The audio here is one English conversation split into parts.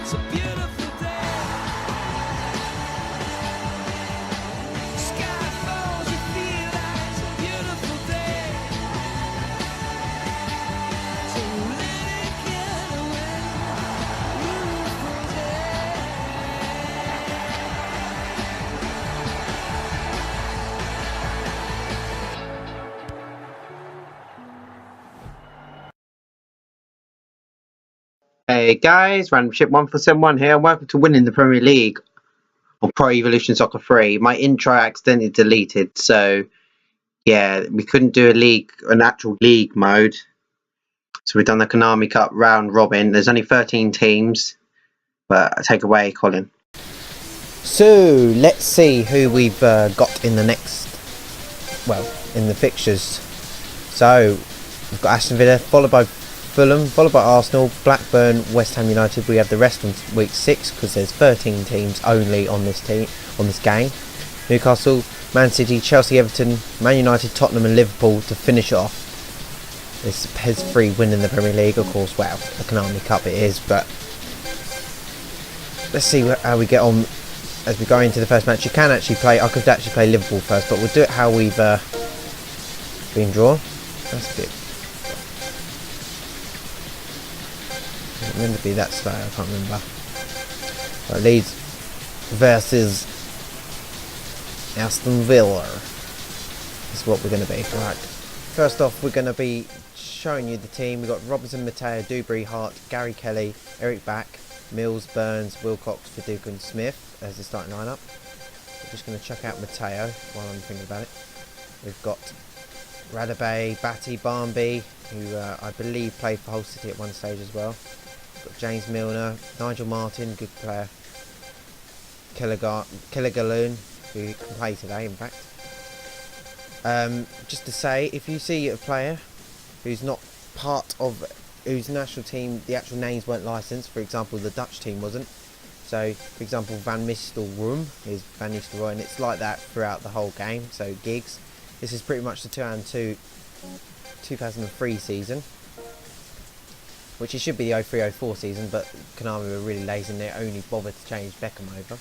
It's a beautiful day. Sky falls, you feel like it's a beautiful day. So let it get away. Beautiful day. Hey guys, Random Ship 1471 here, and welcome to Winning the Premier League on Pro Evolution Soccer 3. My intro accidentally deleted, so yeah, we couldn't do an actual league mode. So we've done the Konami Cup round robin. There's only 13 teams, but take away, Colin. So let's see who we've got in the fixtures. So we've got Aston Villa, followed by Fulham, followed by Arsenal, Blackburn, West Ham United. We have the rest on week 6 because there's 13 teams only on this game. Newcastle, Man City, Chelsea, Everton, Man United, Tottenham and Liverpool to finish it off. It's PES3 winning the Premier League, of course. Well, the Konami Cup it is, but let's see how we get on as we go into the first match. I could actually play Liverpool first, but we'll do it how we've been drawn. That's a bit. It's meant to be that slow, I can't remember. Right, Leeds versus Aston Villa is what we're going to be. Right. First off, we're going to be showing you the team. We've got Robinson, Matteo, Dewberry, Hart, Gary Kelly, Eric Back, Mills, Burns, Wilcox, Viduka and Smith as the starting lineup. We're just going to chuck out Matteo while I'm thinking about it. We've got Radabay, Batty, Barnby, who I believe played for Hull City at one stage as well. We've got James Milner, Nigel Martin, good player. Killigaloon, who can play today, in fact. Just to say, if you see a player who's not part of whose national team, the actual names weren't licensed, for example, the Dutch team wasn't. So, for example, Van Nistelrooy is Van Nistelrooy, and it's like that throughout the whole game. So, Giggs. This is pretty much the 2003 season, which it should be the 03-04 season, but Konami were really lazy and they only bothered to change Beckham over.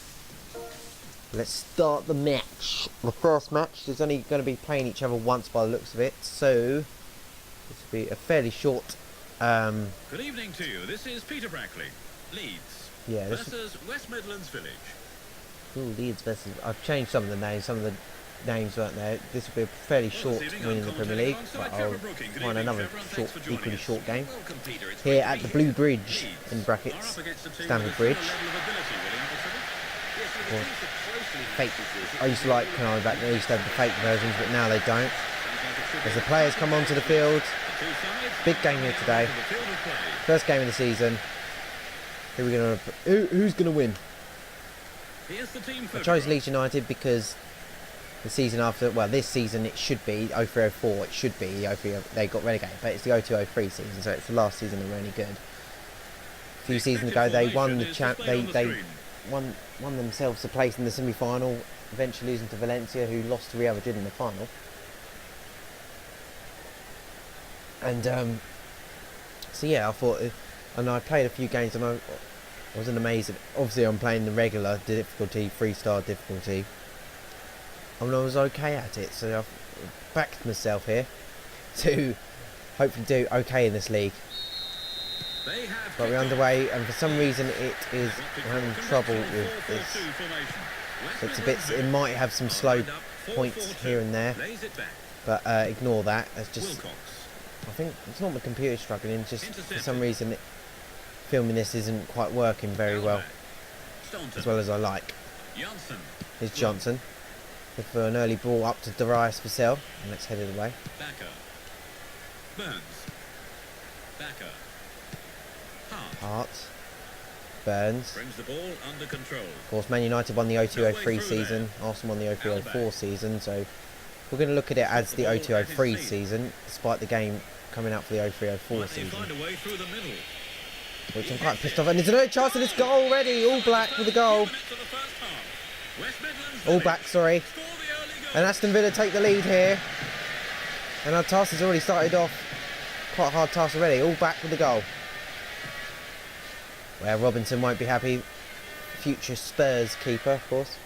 Let's start the match. The first match is only going to be playing each other once by the looks of it, so this will be a fairly short. Good evening to you. This is Peter Brackley, Leeds versus West Midlands Village. Ooh, Leeds versus. I've changed some of the names. Some of the names weren't there. This will be a fairly short win in the Premier League, but I'll find another equally short game here at the Blue Bridge in brackets, Stamford Bridge. Fake. I used to like Konami back then. They used to have the fake versions, but now they don't. As the players come onto the field, big game here today. First game of the season. Who's gonna win? I chose Leeds United because the season after, well, this season it should be 03-04. It should be the 03. They got relegated, but it's the 02-03 season, so it's the last season they were any good. A few seasons ago, they won the They won themselves a place in the semi-final, eventually losing to Valencia, who lost to Real Madrid in the final. And so yeah, I thought, and I played a few games, and I wasn't amazed. Obviously, I'm playing the regular difficulty, 3-star difficulty. I was okay at it, so I've backed myself here to hopefully do okay in this league. But we're underway, and for some reason we're having trouble with this. So it's a bit. It might have some slow points here and there, but ignore that. It's just. I think it's not my computer struggling. It's just for some reason filming this isn't quite working very well, as well as I like. Here's Johnson. Look for an early ball up to Darius Vassell, and let's head it away. Hart. Burns. Brings the ball under control. Of course, Man United won the 02-03 season. Arsenal won the 03-04 season. So we're going to look at it as the 02-03 season, despite the game coming out for the 03-04 season. Which I'm quite pissed off. And there's another chance of this goal already. All black with a goal. All back, sorry. And Aston Villa take the lead here. And our task has already started off. Quite a hard task already. All back with the goal. where Robinson won't be happy. Future Spurs keeper, of course.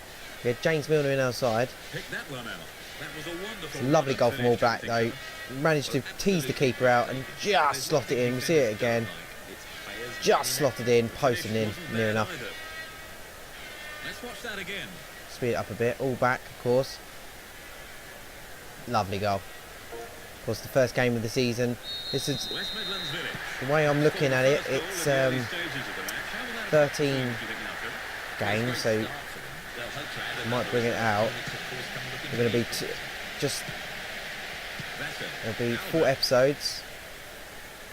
We had James Milner in our side. Pick that one out. That was a wonderful It's a lovely goal from All Black though. Managed to tease the keeper out and just slot it in. We see it again. Just slotted in, posted in, near enough. Let's watch that again. Speed it up a bit. All Back, of course. Lovely goal. Of course, the first game of the season. This is West Midlands Village. the way I'm looking at it. It's 13 games, so I might bring it out. We're going to be just. There'll be 4 episodes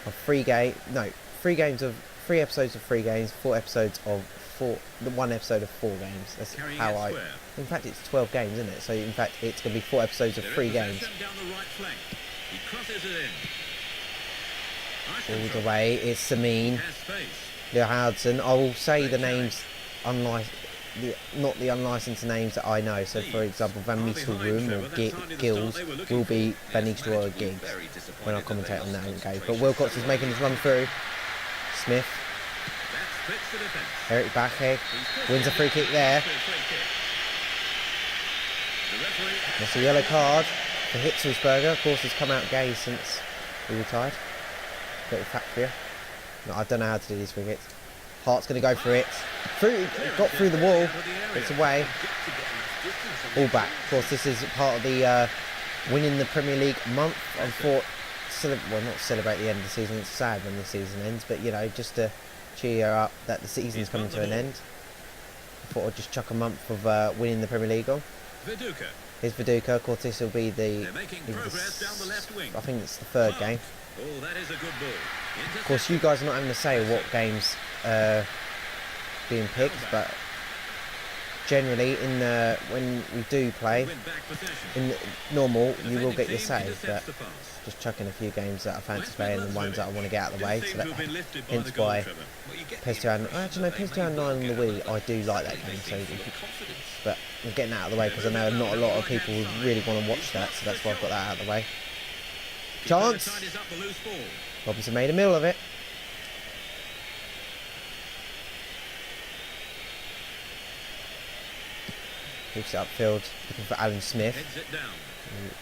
of 3 games. No, 3 episodes of 3 games. 4 episodes of 4. 1 episode of 4 games. That's how I. In fact, it's 12 games, isn't it? So in fact, it's going to be 4 episodes of 3 games. All the way. It's Samin, Leo Howardson. I will say the names, not the unlicensed names that I know. So, for example, Van Nistelrooy or Gills will be Van Nistelrooy or Giggs when I commentate on that game. But Wilcox is making his run through. Smith. Eric Bache wins a free kick there. That's a yellow card for Hitzelsberger. Of course, he's come out gay since he retired. Bit of fact for you. No, I don't know how to do these free kicks. Hart's going to go for it. Got through the wall. It's away. All Back. Of course, this is part of the winning the Premier League month. I thought, well, not celebrate the end of the season. It's sad when the season ends, but you know, just to cheer you up that the season's coming to an end. I thought I'd just chuck a month of winning the Premier League on. Viduka. Here's Viduka. Of course, this will be the. I think it's the 3rd game. Oh, that is a good ball. Of course, you guys are not having to say what games being picked, but generally, in when we do play, in normal, you will get your say. But just chucking a few games that I fancy playing and ones that I want to get out of the way. So that, hence why PES 2 actually no, PES 2 9 on the Wii, I do like that game. So, but I'm getting that out of the way because I know not a lot of people really want to watch that, so that's why I've got that out of the way. Chance! Robinson made a meal of it. Keeps it upfield, looking for Alan Smith.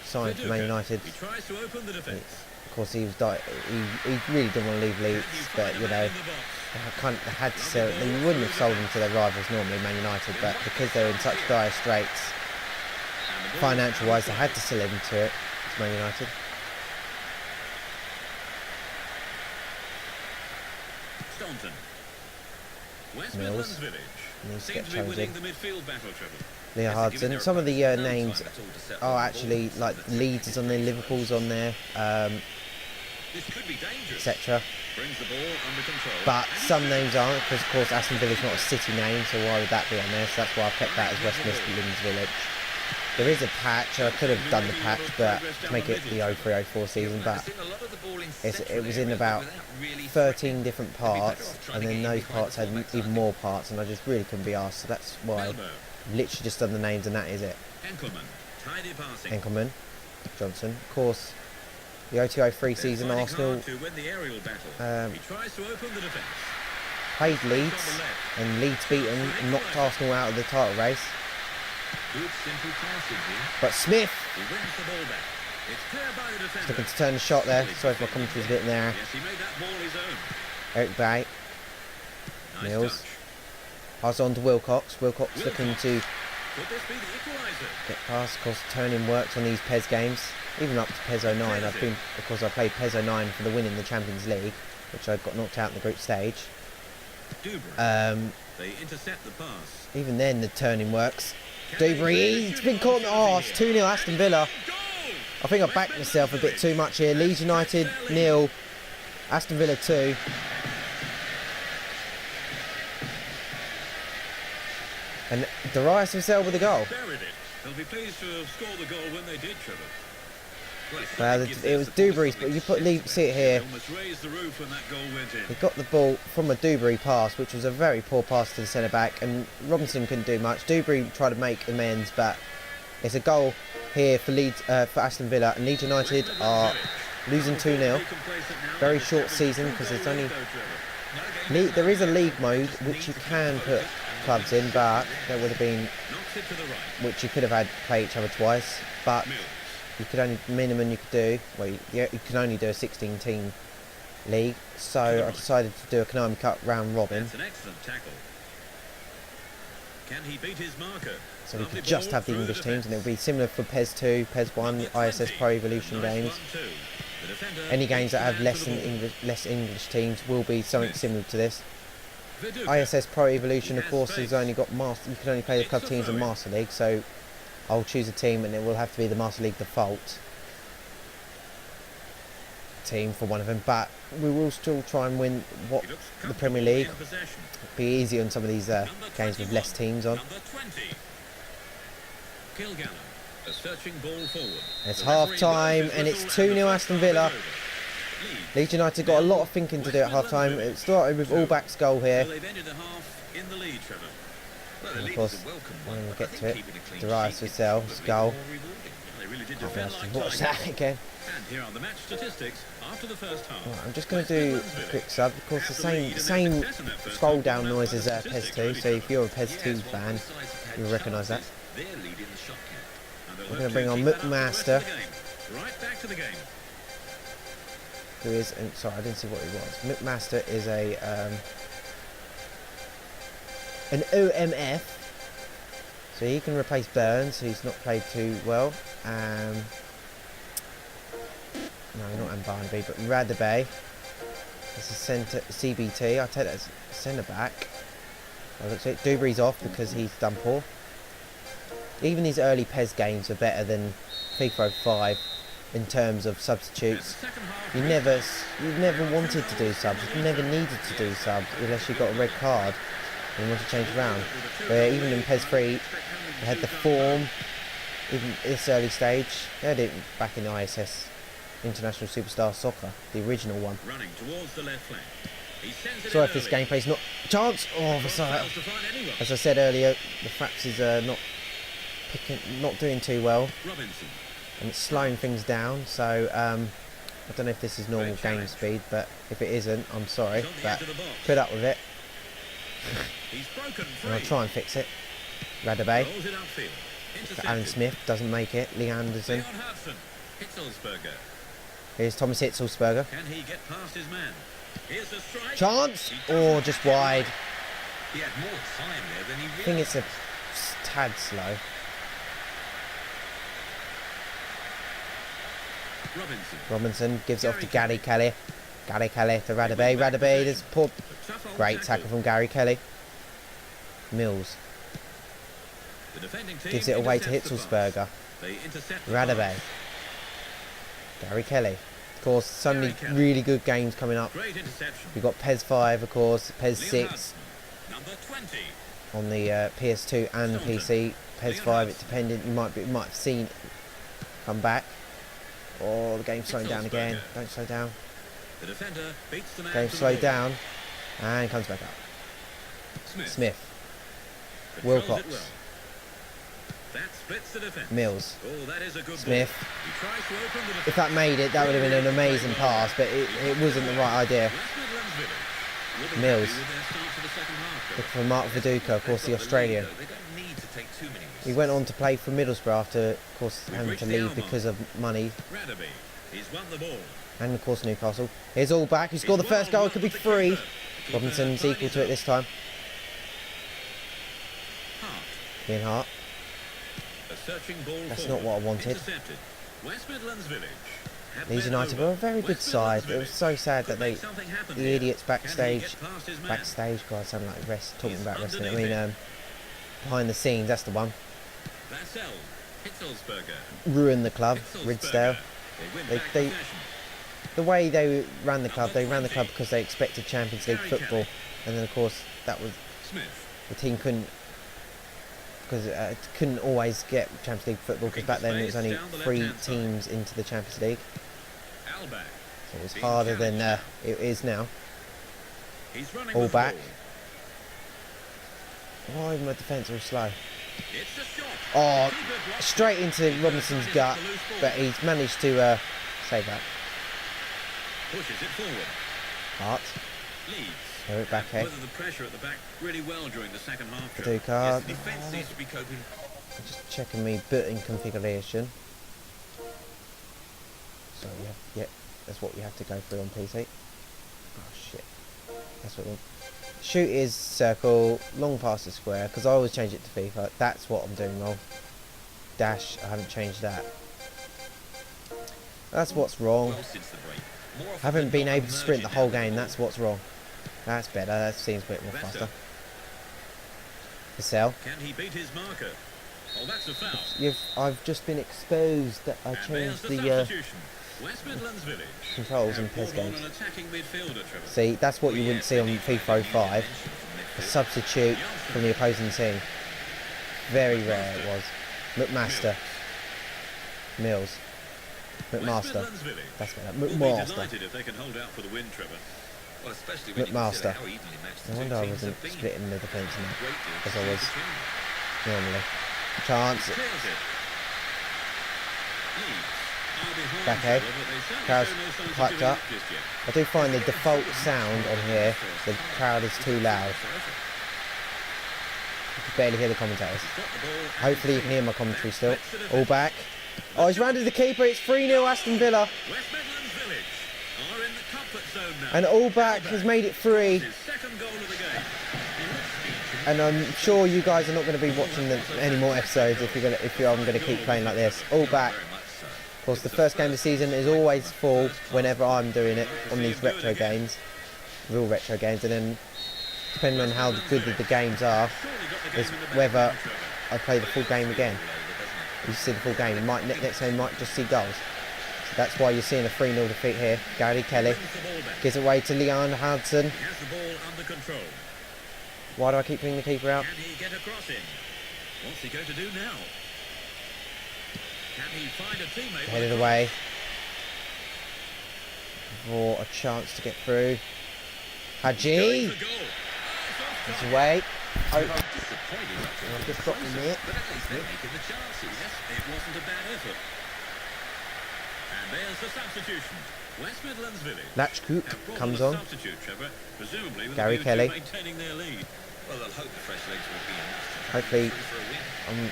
Signed for Man United. Of course, he was he really didn't want to leave Leeds, but you know, they had to sell. They wouldn't have sold him to their rivals normally, Man United, but because they're in such dire straits, financial-wise, they had to sell him to Man United. Staunton. West Mills Midlands Village needs to seems get to be winning challenged the midfield battle trouble. Leo Hudson. Some of the names are actually like Leeds is on there, Liverpool's on there, etc. But some names aren't, because of course Aston Villa's not a city name, so why would that be on there? So that's why I've kept that as West Midlands Village. There is a patch. I could have done the patch, but to make it the 03-04 season, but it was in about 13 different parts, and then those parts had even more parts, and I just really couldn't be asked. So that's why I've literally just done the names, and that is it. Enkelman, Johnson, of course. The 02-03 season, Arsenal played Leeds, and Leeds beat them and knocked Arsenal out of the title race. But Smith is looking to turn the shot there. Sorry for my commentary's a bit in there. Eric Bay. Mills. Pass on to Wilcox. Wilcox looking to get past. Of course, turning works on these PES games. Even up to PES 09. I played PES 09 for the win in the Champions League, which I got knocked out in the group stage. They intercept the pass. Even then, the turning works. Dubry, he's been caught in the arse. 2-0 Aston Villa. I think I backed myself a bit too much here. Leeds United 0, Aston Villa 2. And Darius himself with a goal. They'll be pleased to have scored the goal when they did, Trevor. Well, it was Dubry's, but you see it here. He got the ball from a Dubry pass, which was a very poor pass to the centre back, and Robinson couldn't do much. Dubry tried to make amends, but it's a goal here for Leeds, for Aston Villa, and Leeds United are losing 2-0. Very short season because there's only There is a league mode which you can put clubs in, but there would have been, Knocks it to the right. which you could have had play each other twice, but Mills. you could only, minimum you could do, well, you can only do a 16 team league, so I decided to do a Konami Cup round robin, That's an excellent tackle. Can he beat his marker? so we Lovely could just ball have the through English teams, and it defence. would be similar for PES 2, PES 1, Number ISS 20. Pro Evolution Nice games. 1-2. The defender Any games that have beats the less man than to the ball. less English teams will be something Smith. similar to this. Viduka. ISS Pro Evolution, of He has course, space. has only got master. You can only play the It's club a teams in throw-in. Master League, so I'll choose a team, and it will have to be the Master League default team for one of them. But we will still try and win what He looks the Premier comfortable League. in possession. Be easy on some of these Number games with 21. less teams on. Number 20. Kilgallen. A searching ball forward. It's The referee half-time, blows his and it's whistle 2-0 and the Aston first Villa. half is over. Leeds. Leeds United got a lot of thinking to do at half-time. It started with Allback's goal here. Well, they've ended the half in the lead, Trevor. Well, the And of lead course, is a welcome when one, we but get I think to it, keeping a clean Darius sheet is Vassell's probably goal. more rewarding. They really did I'll be defend honest, like watch tigers. that again. And here are the match statistics after the first half. Right, I'm just going to do a quick sub. Of course, the same scroll down noise as PES 2, so if you're a PES 2 fan, you'll recognise that. They're leading the shot count. And they'll We're have gonna bring to on keep that up for the rest McMaster. of the game. Right back to the game. Who is, and sorry, I didn't see what he was. McMaster is an OMF, so he can replace Burns, who's not played too well. No, not Mbarnaby, but Radebe. It's a centre CBT. I take that as centre back. I looked at it. Dubry's off because he's done poor. Even these early PES games are better than FIFA 05 in terms of substitutes. Second half, You never wanted to do subs. You never needed to do subs unless you got a red card and you want to change around. Where even in PES 3, they had the form. Even this early stage, they had it back in ISS, International Superstar Soccer, the original one. running towards the left flank. He sends it Sorry in if this early. gameplay's not chance. Oh, sorry. Fails to find anyone. As I said earlier, the Fraps is not doing too well, Robinson. and it's slowing things down. So I don't know if this is normal Great game challenge. speed, but if it isn't, I'm sorry. He's on the But edge of the box. put up with it, He's broken free. and I'll try and fix it. Radebe, Rolls it upfield. Intercepted. Alan Smith doesn't make it. Lee Anderson. Leon Hudson. Hitzelsberger. Here's Thomas Hitzelsberger. Can he get past his man? Here's the strike. Chance, He or doesn't just have it. wide. He had more time there than he I think it's a realised. tad slow. Robinson. Robinson gives it off to Gary Kelly. Gary Kelly to Radebe. Radebe, there's poor. A tough old Great tackle from Gary Kelly. Mills The defending team gives it away to intercepts the pass. Hitzelsberger. They intercept the Radebe. pass. Gary Kelly. Of course, so many Gary Kelly. really good games coming up. Great interception. We've got PES 5, of course, PES Leon 6 Hudson. Number 20. on the PS2 and Sultan. PC. PES Leon 5, it Hudson. depended. You might have seen it come back. Oh, the game's slowing down again. Hitzelsberger. Don't slow down. The defender beats the man Game to the slowed ball. down and comes back up. Smith. Smith, Controls Wilcox. it well. That splits the defense. Mills, Oh, that is a good Smith. ball. He tries to open the defense. If that made it, that would have been an amazing pass, but it wasn't the right idea. West Midlands Village will be Mills. happy with their start to the second half. Looking for Mark Viduka, of course, the Australian. They don't need to take too many risks. He went on to play for Middlesbrough after, of course, having to leave because of money, Radebe. He's won the ball. and of course Newcastle. Here's all back. He scored the first goal. It could be 3. Robinson's equal to it this time. Hart. Ian Hart. A searching ball That's forward. not what I wanted. Intercepted. West Midlands Village. have Leeds led United over. were a very good West side. Midlands It was so sad that Could they, make something happen the here. idiots Can he backstage, get past his man? God, I sound like talking He's about wrestling. I underneath mean, it. behind the scenes, that's the one. Vassell. Hitzelsberger. Ruined the club, Hitzelsberger. Ridsdale. They win They- back they- possession. The way they ran the club because they expected Champions League football, and then of course that was Smith. the team couldn't always get Champions League football because back then it was only 3 teams into the Champions League, Albach. so it was harder than it is now. He's running All with the back. ball. Why is my defence all slow? It's a shot. Oh, Keeper blocks straight it. into Robinson's Pushes gut, the loose ball. but he's managed to save that. Pushes it forward. Hart. Leeds. So back head. Weathered the pressure at the back really well during the second half. Do card. Yes, the defence seems to be coping. Just checking me button configuration. So we have, yeah, that's what we have to go through on PC. Oh shit. That's what we... Shoot is circle, long pass is square, because I always change it to FIFA. That's what I'm doing wrong. Dash, I haven't changed that. That's what's wrong. Well since the break. More often Haven't than been not, able to sprint the emerging whole out of game, the that's what's wrong. That's better, that seems a bit more Vesta. faster. Vassell. Can he beat his marker? Oh, that's a foul. I've just been exposed that I And there's changed the the substitution. West Midlands Village controls in have PES brought on games. an attacking midfielder, Trevor. See, that's what you wouldn't see on FIFA 05. A substitute from the opposing team. Very rare it was. McMaster. Mills. McMaster. That's better. Will be McMaster. delighted if they can hold out for the win, Trevor. Well, especially when you McMaster. consider how evenly matched No the two wonder I teams wasn't have been. splitting the defence in that, Great deal as I to was see between them. normally. Chance. Clears it. Leeds are behind, Back head. Trevor, but they certainly Crowd's show no signs of piped giving up. just yet. I do find the default sound on here, the crowd is too loud. You can barely hear the commentators. Got the ball and Hopefully you can hear my commentary still. All back. Oh, he's rounded the keeper. It's 3-0 Aston Villa. West Midlands Village are in the comfort zone now. And All back has made it 3. His second goal of the game. He looks And I'm sure you guys are not going to be watching any more episodes if I'm going to keep playing like this. All back. Very much so. Of course, the first game of the season is always full whenever I'm doing it on these retro games, real retro games, and then depending on how good the games are, is whether I play the full game again. You see the full game, you might next game might just see goals. So that's why you're seeing a 3-0 defeat here. Gary Kelly wins the ball back. gives it away to Leon Hudson. He has the ball under control. Why do I keep putting the keeper out? Can he get a cross in? What's he going to do now? Can he find a teammate? Headed away for a chance to get through. Haji, Going for goal. it's away. Disappointing not to I've just dropped the net. but at least they're making the chances. Yes, it wasn't a bad effort. And there's the substitution. West Midlands Village Latchcoop have brought comes a on. substitute, Trevor, presumably with Gary a view Kelly. to maintaining their lead. Well, they'll hope the fresh legs will be enough to Hopefully, carry through for a win.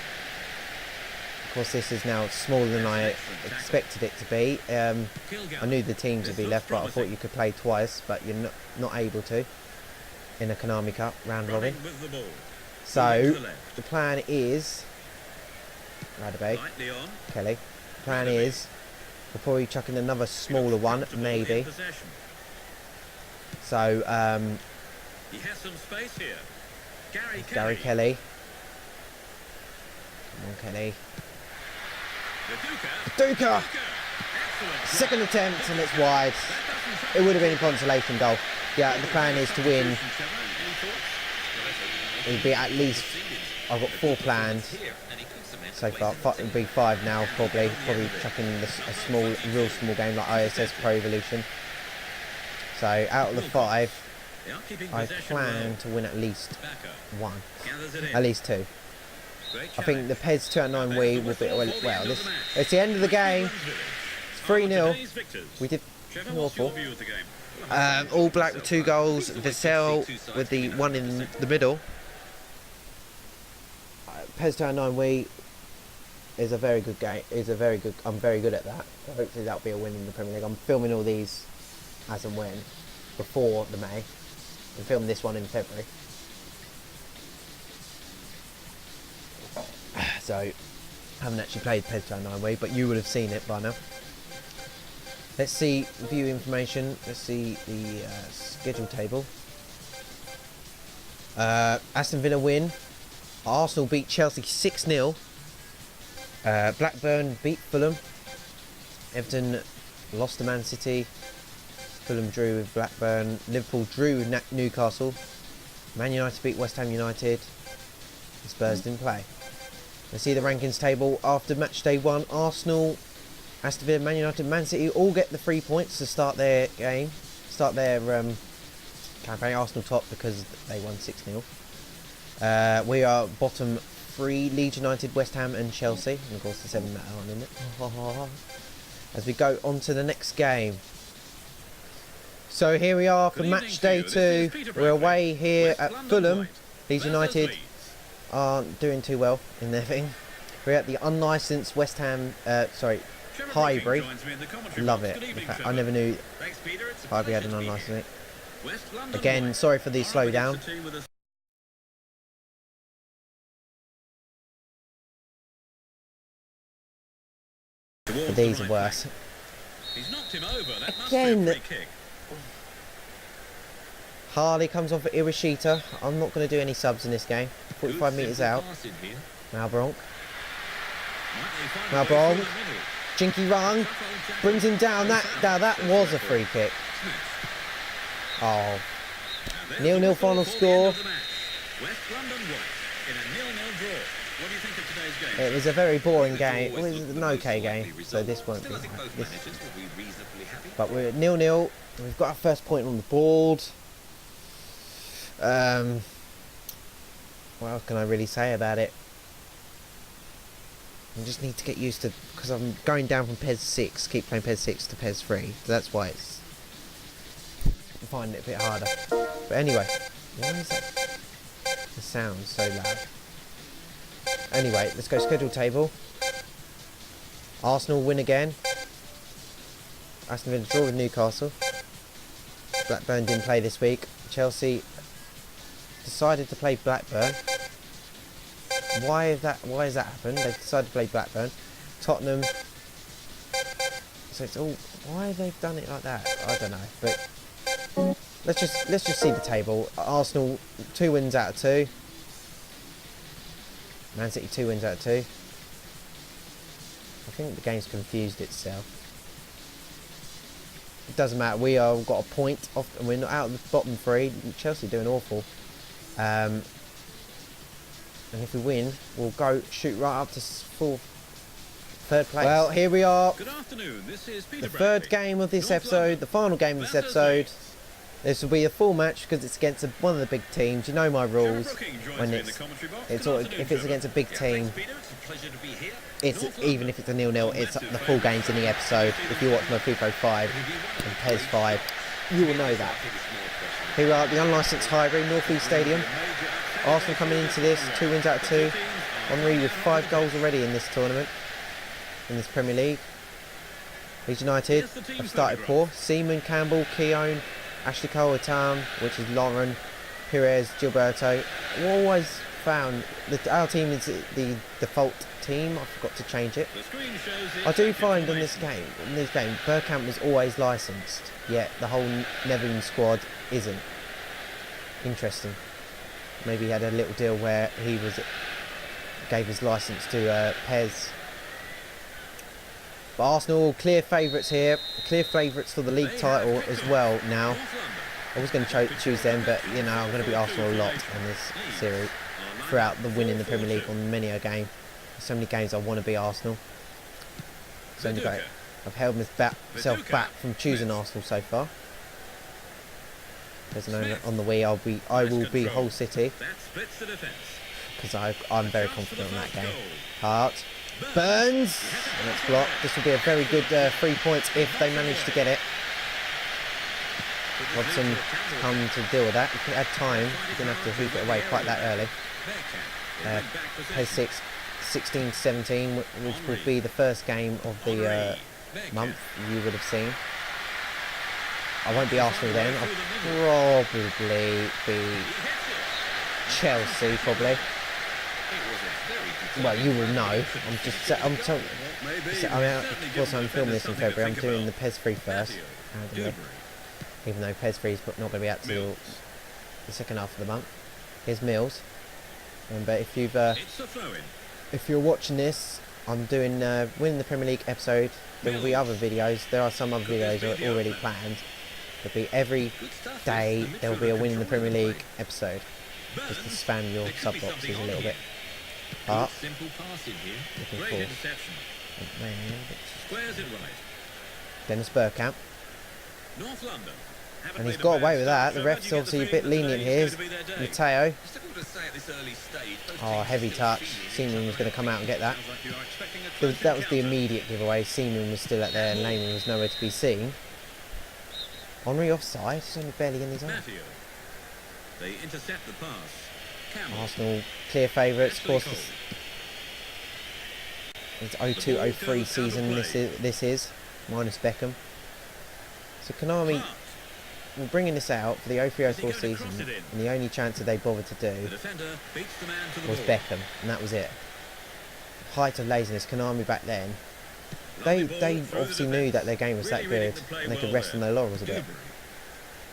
of course, this is now smaller than I expected it to be. I knew the teams would be left, but I thought you could play twice, but you're not able to in a Konami Cup round robin. Running with the ball. So To the left. the plan is, Radabay, Lightly on. Kelly. The plan is we'll probably chuck in another smaller one, Comfortable maybe. in possession. So He has some space here. Gary Kelly. Gary Kelly. Come on, Kelly. The Duker. Duker. Excellent. Second attempt and it's wide. That doesn't It would have been a consolation goal. Yeah, the plan is to win. Trevor, any thoughts? It'll be at least. I've got 4 planned Here, and he could cement so a far. place in It'll be 5 now, probably. Probably chucking a real small game like ISS Pro Evolution. So out of the 5, They are keeping I possession plan well. to win at least Backer 1, gathers it in. at least 2. Great I think the PES 209 Wii will be well. It's the end of the game. It's 3-0. We did Trevor, what's your awful. view of the game? All black with 2 goals. Vassell with the one in the middle. PES 209 Wii is a very good game. I'm very good at that. So hopefully that'll be a win in the Premier League. I'm filming all these as and when before the May. I'm filming this one in February. So I haven't actually played PES 209 Wii, but you would have seen it by now. Let's see view information. Let's see the schedule table. Aston Villa win. Arsenal beat Chelsea 6-0. Blackburn beat Fulham. Everton lost to Man City. Fulham drew with Blackburn. Liverpool drew with Newcastle. Man United beat West Ham United. Spurs didn't play. Let's see the rankings table after match day 1. Arsenal, Aston Villa, Man United, Man City all get the 3 points to start their game. Start their campaign. Arsenal top because they won 6-0. We are bottom 3. Leeds United, West Ham and Chelsea. And of course the 7 that aren't in it. As we go on to the next game. So here we are for match day 2. We're away here at Fulham. Leeds United aren't doing too well in their thing. We're at the unlicensed West Ham, Highbury. Love it. In fact, I never knew Highbury had an unlicensed. Again, sorry for the slowdown. But these are worse. Again, Harley comes on for Iwashita. I'm not going to do any subs in this game. 45 metres out. Malbronk. Malbronk. Jinky run. Brings him down. That was a free kick. Oh. 0-0 final score. It was a very boring game. It was an okay game, so this won't be. But we're at 0-0. We've got our first point on the board. What else can I really say about it? I just need to get used to, because I'm going down from PES 6, keep playing PES 6 to PES 3. So that's why I'm finding it a bit harder. But anyway, why is that? The sound so loud. Anyway, let's go schedule table. Arsenal win again. Aston Villa draw with Newcastle. Blackburn didn't play this week. Chelsea decided to play Blackburn. Why has that happened? They decided to play Blackburn. Tottenham. So it's all, why they've done it like that, I don't know. But let's just see the table. Arsenal 2 wins out of 2. Man City 2 wins out of 2. I think the game's confused itself. It doesn't matter. We have got a point off, and we're not out of the bottom 3. Chelsea doing awful. And if we win, we'll go shoot right up to 3rd place. Well, here we are. Good afternoon. This is Peter The third Bradley. game of this North episode, London. the final game of this episode. This will be a full match because it's against one of the big teams. You know my rules. When if it's against a big team, it's even if it's a 0-0, it's the full games in the episode. If you watch my FIFA 5 and PES 5, you will know that. Here we are at the unlicensed Highbury, North East Stadium. Arsenal coming into this, 2 wins out of 2. Henry with 5 goals already in this tournament, in this Premier League. Leeds United have started poor. Seaman, Campbell, Keown, Ashley Cole, Tam, which is Lauren, Perez, Gilberto. Always found that our team is the default team. I forgot to change it. I do find in this game, Bergkamp was always licensed, yet the whole Netherlands squad isn't. Interesting. Maybe he had a little deal where he gave his license to PES. But Arsenal clear favourites here, clear favourites for the league title as well now. I was going to choose them, but you know I'm going to be Arsenal a lot in this series throughout the winning the Premier League on many a game. There's so many games I want to be Arsenal. It's only great. I've held myself back from choosing Arsenal so far. There's an owner on the Wii. I will be Hull City because I'm very confident in that game. Hart. Burns, and it's blocked. This will be a very good 3 points if they manage to get it. Robson come to deal with that. He could have time. He didn't have to hoop it away quite that early. PES 6, 16-17, which will be the first game of the month you would have seen. I won't be Arsenal then. I'll probably be Chelsea, probably. Well, you will know. Of course, I'm filming this in February. I'm doing the PES 3 first, even though PES 3 is not going to be out till the second half of the month. Here's Mills. But if you're watching this, I'm doing winning the Premier League episode. There will be other videos. There are some other videos already planned. There'll be every day. There will be a winning the Premier League episode, just to spam your sub boxes a little bit. Looking for Dennis Bergkamp. And he's got away with that. The ref's obviously a bit lenient here. Matteo. Oh, heavy touch. Seaman was going to come out and get that. That was the immediate giveaway. Seaman was still out there and Lehman was nowhere to be seen. Henry offside. He's only barely in his own. Matthew. They intercept the pass. Campbell. Arsenal clear favourites. Of course, it's 02-03 season. This is minus Beckham. So Konami Hart. were bringing this out for the 03-04 season, and the only chance that they bothered to The do defender beats the man to the was ball. Beckham, and that was it. Height of laziness. Konami back then, Lovely they ball through obviously the knew defence. that their game was that Really reading good, the play and they could well rest on there. their laurels a bit. Dewberry.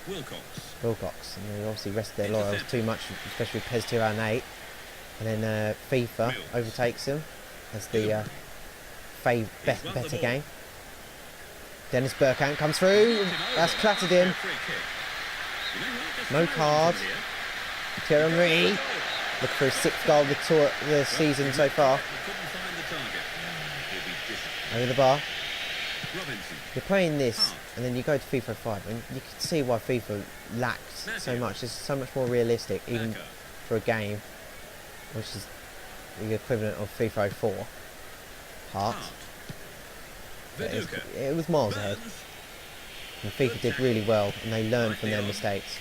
Wilcox. Wilcox, and they obviously rested their laurels too much, especially with PES 2008. And then FIFA Mills. overtakes them as the better game. Dennis Bergkamp comes through. That's clattered him. No card. Thierry Henry looking for his 6th goal of the season so far. Over the bar. You're playing this, and then you go to FIFA 05, and you can see why FIFA lacks so much. It's so much more realistic, even for a game, which is the equivalent of FIFA 04. Hart. But it was miles ahead. And FIFA did really well, and they learned from their mistakes.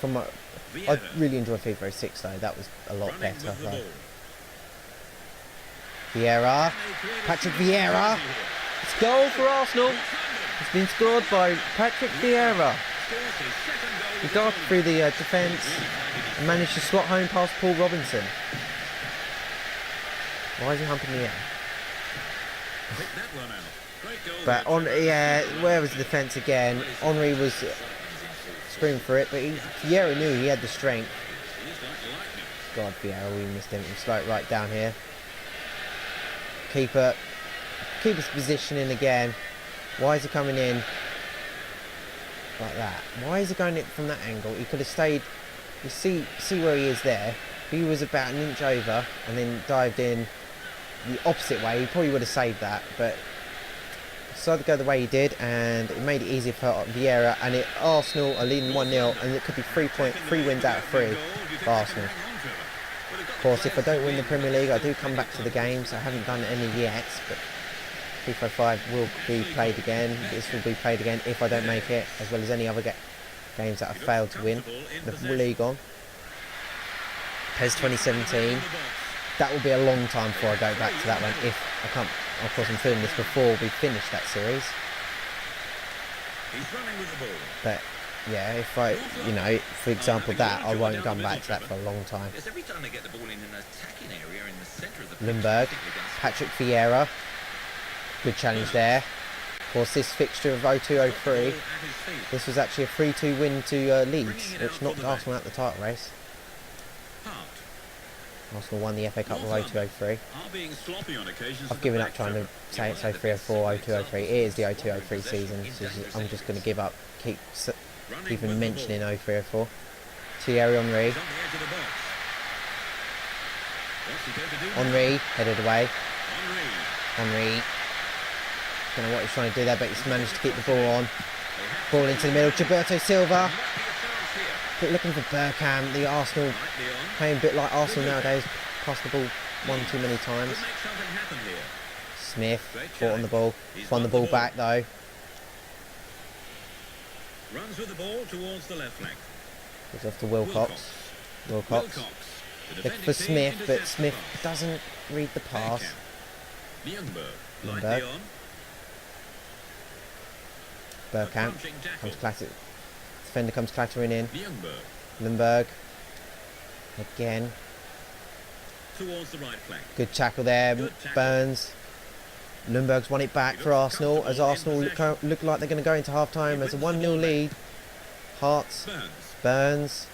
I really enjoyed FIFA 06 though. That was a lot better. Though. Vieira, Patrick Vieira. It's a goal for Arsenal. It's been scored by Patrick Vieira. He darted through the defence and managed to slot home past Paul Robinson. Why is he humping the air? But where was the defence again? Henry was screaming for it, but Vieira knew he had the strength. God, Vieira, we missed him. Slow it right down here. Keeper's positioning again. Why is he coming in like that? Why is he going in from that angle? He could have stayed. You see where he is there. If he was about an inch over and then dived in the opposite way, he probably would have saved that. But decided to go the way he did, and it made it easier for Vieira. And Arsenal are leading 1-0, and it could be 3 wins out of 3 for Arsenal. Of course, if I don't win the Premier League, I do come back to the games. I haven't done any yet, but FIFA 5 will be played again. This will be played again if I don't make it, as well as any other games that I failed to win the league on. PES 2017. That will be a long time before I go back to that one. If I can't, of course, I'm filming this before we finish that series. But yeah, if I, for example, I won't come back to that for a long time. Lundberg, Patrick Vieira, good challenge there. Of course, this fixture of 02-03, this was actually a 3-2 win to Leeds, which knocked Arsenal out the title race. Arsenal won the FA Cup of 02-03. I've given up trying to say it's 03-04, 02-03. It is the 02-03 season, so I'm just going to give up, keep even mentioning 03-04. Thierry Henry. Henry headed away. Henry. Don't know what he's trying to do there, but he's managed to keep the ball on. Ball into the middle. Gilberto Silva. But looking for Bergkamp. The Arsenal playing a bit like Arsenal nowadays. Pass the ball one too many times. Smith fought on the ball. Won the ball back though. Runs with the ball towards the left flank. Goes off to Wilcox. Wilcox. Looking for Smith, but Smith doesn't read the pass. Lundberg. Bergkamp comes clattering. Defender comes clattering in. Lundberg. Again. Towards the right flank. Good tackle there. Burns. Lundberg's won it back for Arsenal as Arsenal look like they're going to go into half time as a 1-0 lead. Hearts. Burns.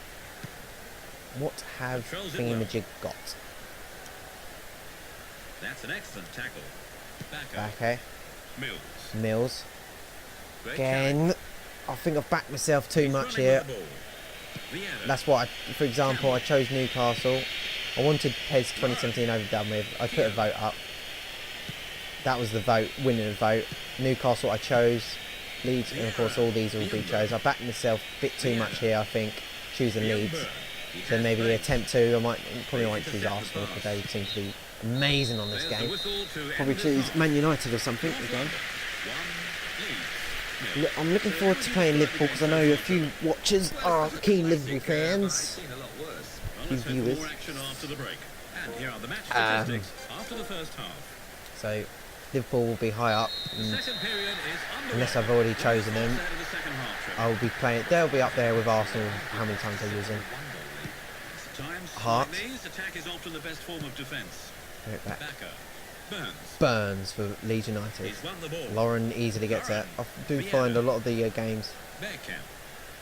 What have Thingamajig got? That's an excellent tackle. Back, Mills. Again. I think I've backed myself too much here. That's why, for example, I chose Newcastle. I wanted PES 2017 overdone with. I put a vote up. That was the vote, winning vote. Newcastle I chose. Leeds, and of course all these will be chose. I backed myself a bit too much here, I think, choosing Leeds. So maybe attempt to, probably won't choose Arsenal because they seem to be amazing on this game. Probably choose Man United or something again. I'm looking forward to playing Liverpool because I know a few watchers are keen Liverpool fans. Seen a lot worse. Well, Few let's hope viewers. more action after the break. And here are the match statistics after the first half. So Liverpool will be high up, The and second period is underway. unless I've already chosen them, Ahead of the second half, Trevor. I'll be playing. They'll be up there with Arsenal. How many times they're losing? Times Hart. like these, attack is often the best form of defence. Right back. Backer. Burns. Burns for Leeds United. He's won the ball. Lauren easily gets it. I do find a lot of the games Bergkamp.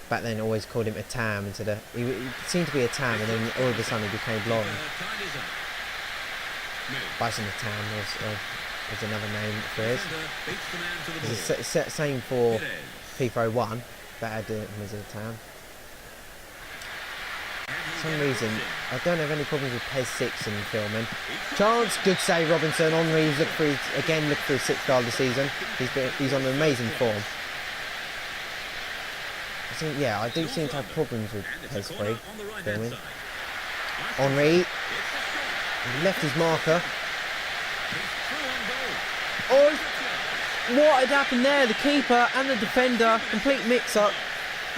back then always called him a Tam instead of he seemed to be a Tam, and then all of a sudden he became Lauren. Time is up. Mills. Bison a Tam was another name for his. Defender beats the man to the It's ball. the same for Perez. FIFA 01 that had him as a Tam. For some reason, I don't have any problems with PES 6 in filming. Chance, good save Robinson. Henry's looked for his sixth goal of the season. He's on an amazing form. I do seem to have problems with And it's PES a 3 corner on the right-hand filming. side. Henry It's a shot. he left his marker. He's through on goal. Oh, what had happened there? The keeper and the defender, complete mix-up.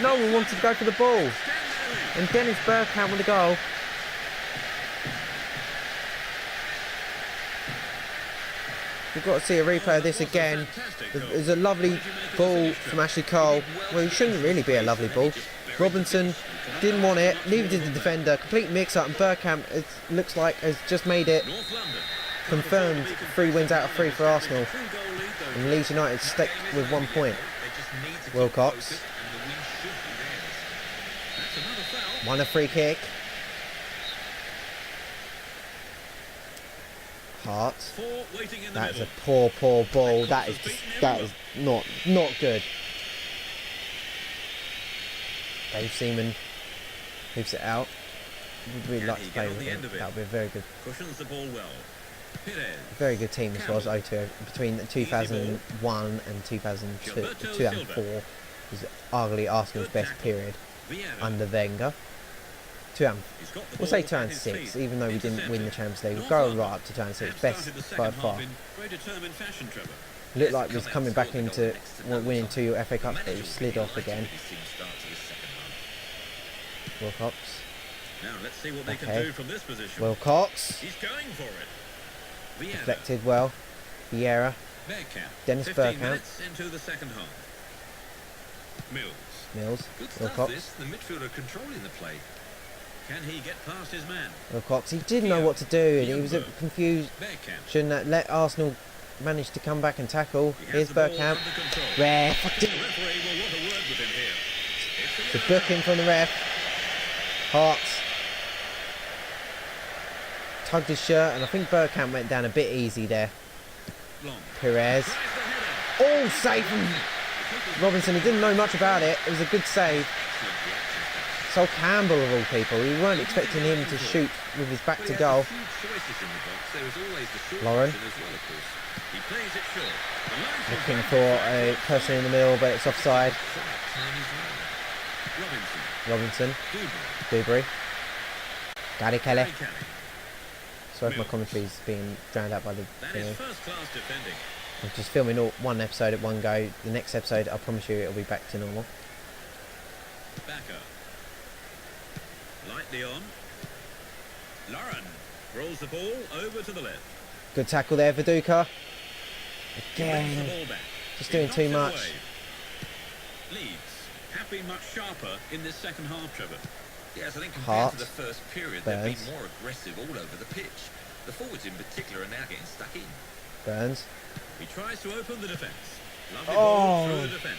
No one wanted to go for the ball. And Dennis Bergkamp with the goal. We've got to see a replay of this again. There's a lovely ball from Ashley Cole. Well, it shouldn't really be a lovely ball. Robinson didn't want it, neither did the defender. Complete mix-up, and Bergkamp, it looks like, has just made it. North London. Confirmed 3 wins out of 3 for Arsenal. True goal lead, though. And Leeds United stuck with 1 point. They just need to keep Wilcox. focused and the win should be theirs. That's another foul. Won a free kick. Hart. Four waiting in the That's a middle. poor ball. That is not good. Dave Seaman moves it out. Would really Can like he to get play on with the him. end of it? That would be a very good, Cushions the ball well. Perez. very good team this was. 02 between 2001 and 2002, 2004 was arguably Arsenal's best period Vieira. under Wenger. He's got the We'll say ball at his 2006, feet. even though we didn't win the Intercepted. Champions League. We'll North go London right up to 2006. have Best started the by second far. half in very determined fashion, Trevor. Looked like we was coming back into winning 2 FA Cups, but we slid off again. Wilcox. Now let's see what they Okay. can do from this position. Wilcox. He's going for it. Vieira. Deflected well. Vieira. Bergkamp. Dennis 15 Bergkamp. minutes into the second half. Mills. Mills. Good stuff, Wilcox. this. The midfielder controlling the play. Can he get past his man? Wilcox. He didn't know what to do, and he was a bit confused. Bergkamp. Shouldn't have let Arsenal manage to come back and tackle. He has Here's the ball Bergkamp. under control. Ref. The referee will want a word with him here. It's The a yellow. booking from the ref. Hart tugged his shirt, and I think Bergkamp went down a bit easy there. Long. Perez. Tries the header. Oh, save from Robinson. He didn't know much about it. It was a good save. Sol Campbell of all people. We weren't expecting him to shoot with his back to goal. Lauren. He plays it short. The line from Looking for a person in the middle, but it's offside. Robinson. Robinson. Dubry. Dewberry. Gary Kelly. Kelly. Sorry if my commentary is being drowned out by the That is thing. first class defending. I'm just filming one episode at one go. The next episode, I promise you, it'll be back to normal. Backer. Lightly on. Lauren rolls the ball over to the left. Good tackle there, Viduka. He brings the Again. ball back. Just He doing knocks too it much. away. Leeds have been much sharper in this second half, Trevor. Yes, I think compared Hart. to the first period, Burns. they've been more aggressive all over the pitch. The forwards in particular are now getting stuck in. Burns. He tries to open the defence. Lovely Oh. ball through the defence.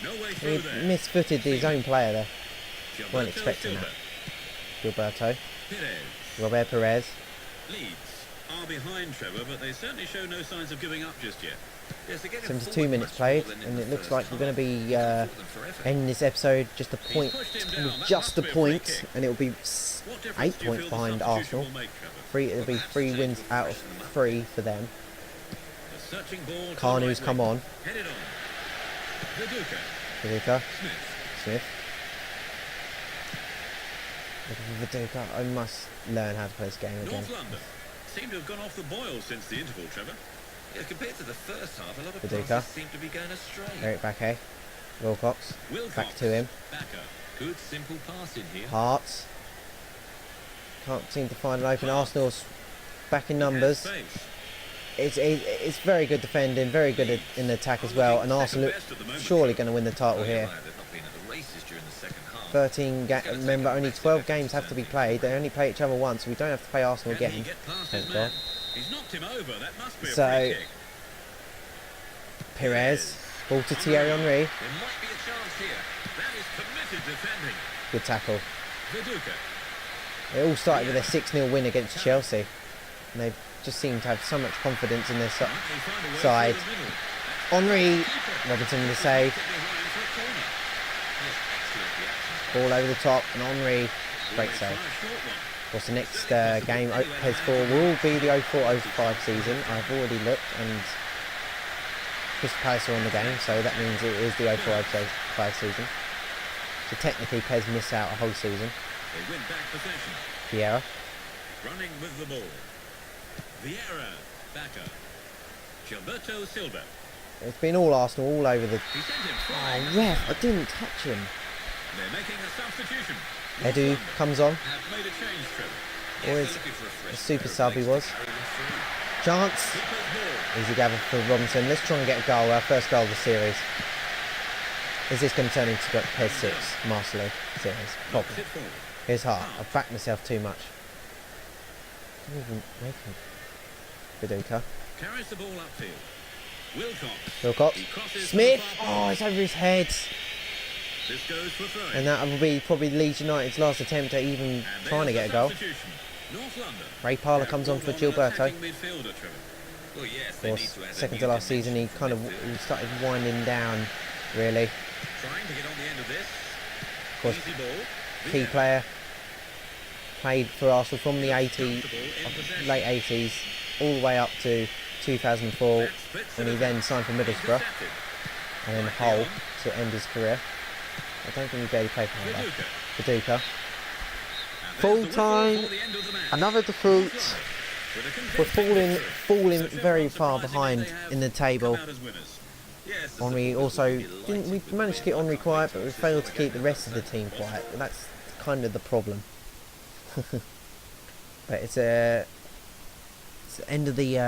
No way He through there. misfooted his own player there. Gilberto weren't expecting Silva. Gilberto. Perez. Robert Perez. Leeds are behind, Trevor, but they certainly show no signs of giving up just yet. Yes, they're getting 72 forward minutes much played, more than in and the it looks first like we're going to half. be They can afford them forever. ending this episode just a point, pushed him down. with That just a must be a free point, kick. and it'll be What difference 8 do you points feel the behind substitution Arsenal. will make, Trevor? It'll be 3 wins out of 3 for them. The searching ball to the Carnew's right come wing. on. Headed on. Viduka. Viduka. Smith. Smith. Looking for Viduka. I must learn how to play this game again. North London seem to have gone off the boil since the interval, Trevor. Yeah, compared to the first half, a lot of Viduka. passes seem to be going astray. Eric Bakke. Wilcox. Back to him. Backer. Good simple pass in here. Hearts. Can't seem to find an open. Arsenal's back in numbers. It's very good defending, very good in attack as well. And Arsenal are surely going to win the title here. 13 remember, only 12 games have to be played. They only play each other once, so we don't have to play Arsenal again. Thank God. He's knocked him over. That must be a So, free kick. Perez, ball to Thierry Henry. There might be a chance here. That is committed defending. Good tackle. Viduka. It all started with a 6-0 win against Chelsea. And they just seem to have so much confidence in their side. Henry, Robinson with the save. Ball over the top, and Henry, great save. Of course, the next game, PES 4, will be the 04-05 season. I've already looked, and Crystal Palace are on the game, so that means it is the 04-05 season. So technically, PES miss out a whole season. They win back possession. Vieira. Running with the ball. Vieira. Backer. Gilberto Silva. It's been all Arsenal, all over the... He sent him Oh, flying. ref, I didn't touch him. They're making a substitution. Edu comes on. Have made a change, Trevor. Always a super sub he was. Chance. Easy gather for Robinson. Let's try and get a goal, our first goal of the series. Is this going to turn into PES 6 Master League series? Probably. Here's Hart. I've backed myself too much. Didn't even make him. Viduka. Carries the ball upfield. Wilcox. Wilcox. He crosses Smith. to the far Oh, post. it's over his head. This goes for throwing. And that will be probably Leeds United's last attempt at even And trying to there's get a goal. substitution. North London. Ray Parlour comes on for Gilberto. Attacking midfielder, Trevor. Well, yes, Of they need course, to add a second new to last dimension season, he to kind the of midfield. he started winding down, really. Trying to get on the end of this. Of course, Easy ball. key Vieira. player, played for Arsenal from the 80s, Comfortable in possession. late 80s, all the way up to 2004, That splits when it he then signed for Middlesbrough, intercepted. and then Hull to end his career. I don't think he barely played for him Viduka. though. Viduka. And Full there's the whistle time, for the end of the match. another default. With a We're convincing falling victory. So very Chelsea far surprisingly, behind they have in the table. come out as winners. Yes, the Henry supporters also will be delighted we with the managed to win. keep Henry I can't quiet, wait but to we see failed them to keep the again. rest of the team quiet. That's kind of the problem. But it's the end of the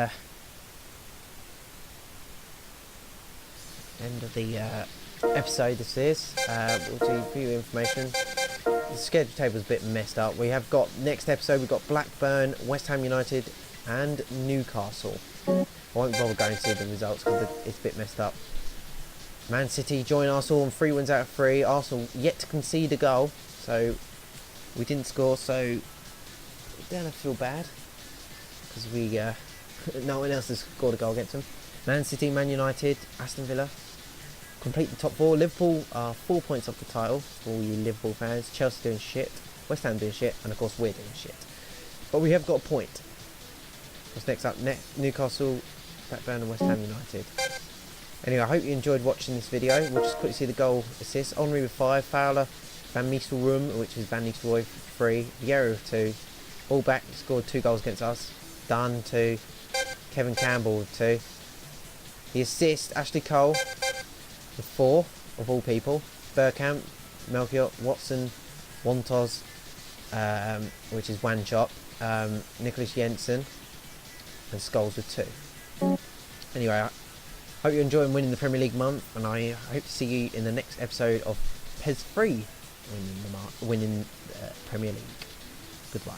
episode. This is we'll do few information. The schedule table's a bit messed up. We have got next episode. We've got Blackburn, West Ham United, and Newcastle. I won't bother going to see the results because it's a bit messed up. Man City join Arsenal on 3 wins out of 3. Arsenal yet to concede a goal, so we didn't score. So we don't have to feel bad because we no one else has scored a goal against them. Man City, Man United, Aston Villa complete the top 4. Liverpool are 4 points off the title for all you Liverpool fans. Chelsea doing shit, West Ham doing shit, and of course we're doing shit. But we have got a point. What's next up? Newcastle, Blackburn, and West Ham United. Anyway, I hope you enjoyed watching this video. We'll just quickly see the goal assists. Henry with 5, Fowler, Van Nistelrooy, which is Van Nistelrooy, 3, Vieira with 2, all back scored 2 goals against us. Dunn 2, Kevin Campbell with 2. The assist, Ashley Cole with 4, of all people. Bergkamp, Melchior, Watson, Wantos, which is Wanchop, Nicholas Jensen, and Scholes with 2. Anyway, I hope you're enjoying winning the Premier League month, and I hope to see you in the next episode of PES 3 winning the Premier League. Goodbye.